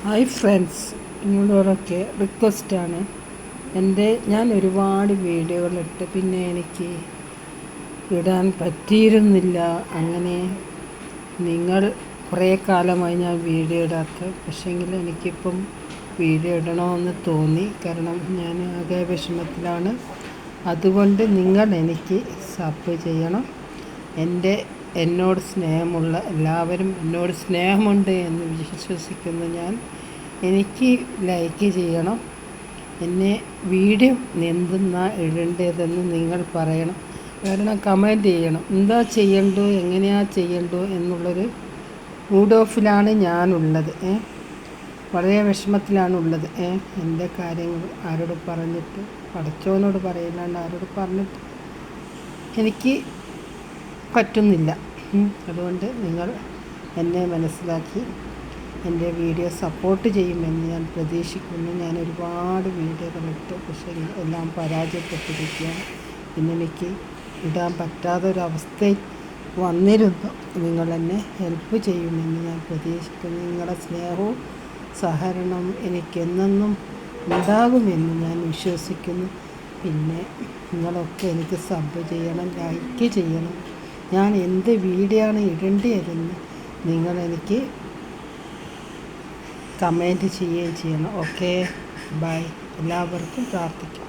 Hi friends, നിങ്ങളോടൊക്കെ റിക്വസ്റ്റാണ്. ഞാൻ ഒരുപാട് വീഡിയോകളിട്ട് പിന്നെ എനിക്ക് ഇടാൻ പറ്റിയിരുന്നില്ല. അങ്ങനെ നിങ്ങൾ കുറേ കാലമായി ഞാൻ വീഡിയോ ഇടാത്ത, പക്ഷേങ്കിൽ എനിക്കിപ്പം വീഡിയോ ഇടണമെന്ന് തോന്നി. കാരണം ഞാൻ ആകെ വിഷമത്തിലാണ്. അതുകൊണ്ട് നിങ്ങൾ എനിക്ക് സബ് ചെയ്യണം. എന്നോട് സ്നേഹമുള്ള എല്ലാവരും എന്നോട് സ്നേഹമുണ്ട് എന്ന് വിശ്വസിക്കുന്നു ഞാൻ. എനിക്ക് ലൈക്ക് ചെയ്യണം. എന്നെ വീഡിയോ എന്തെന്നാ ഇടേണ്ടതെന്ന് നിങ്ങൾ പറയണം. കാരണം കമൻറ്റ് ചെയ്യണം. എന്താ ചെയ്യണ്ടോ, എങ്ങനെയാ ചെയ്യണ്ടോ എന്നുള്ളൊരു മൂഡ് ഓഫിലാണ് ഞാനുള്ളത്. വളരെ വിഷമത്തിലാണുള്ളത്. എൻ്റെ കാര്യങ്ങൾ ആരോട് പറഞ്ഞിട്ട്, പടച്ചവനോട് പറയില്ലാണ്ട് ആരോട് പറഞ്ഞിട്ട് എനിക്ക് പറ്റുന്നില്ല. അതുകൊണ്ട് നിങ്ങൾ എന്നെ മനസ്സിലാക്കി എൻ്റെ വീഡിയോ സപ്പോർട്ട് ചെയ്യുമെന്ന് ഞാൻ പ്രതീക്ഷിക്കുന്നു. ഞാൻ ഒരുപാട് വീഡിയോകളിട്ട്, പക്ഷേ എല്ലാം പരാജയപ്പെട്ടിരിക്കുകയാണ്. പിന്നെ എനിക്ക് ഇടാൻ പറ്റാത്തൊരവസ്ഥയിൽ വന്നിരുന്നു. നിങ്ങൾ എന്നെ ഹെൽപ്പ് ചെയ്യുമെന്ന് ഞാൻ പ്രതീക്ഷിക്കുന്നു. നിങ്ങളുടെ സ്നേഹവും സഹകരണം എനിക്കെന്നും ഉണ്ടാകുമെന്ന് ഞാൻ വിശ്വസിക്കുന്നു. പിന്നെ നിങ്ങളൊക്കെ എനിക്ക് സബ് ചെയ്യണം, ലൈക്ക് ചെയ്യണം. ഞാൻ എന്ത് വീഡിയോ ആണ് ഇടേണ്ടതെന്ന് നിങ്ങളെനിക്ക് കമൻറ്റ് ചെയ്യുകയും ചെയ്യണം. Okay, bye. എല്ലാവർക്കും പ്രാർത്ഥിക്കാം.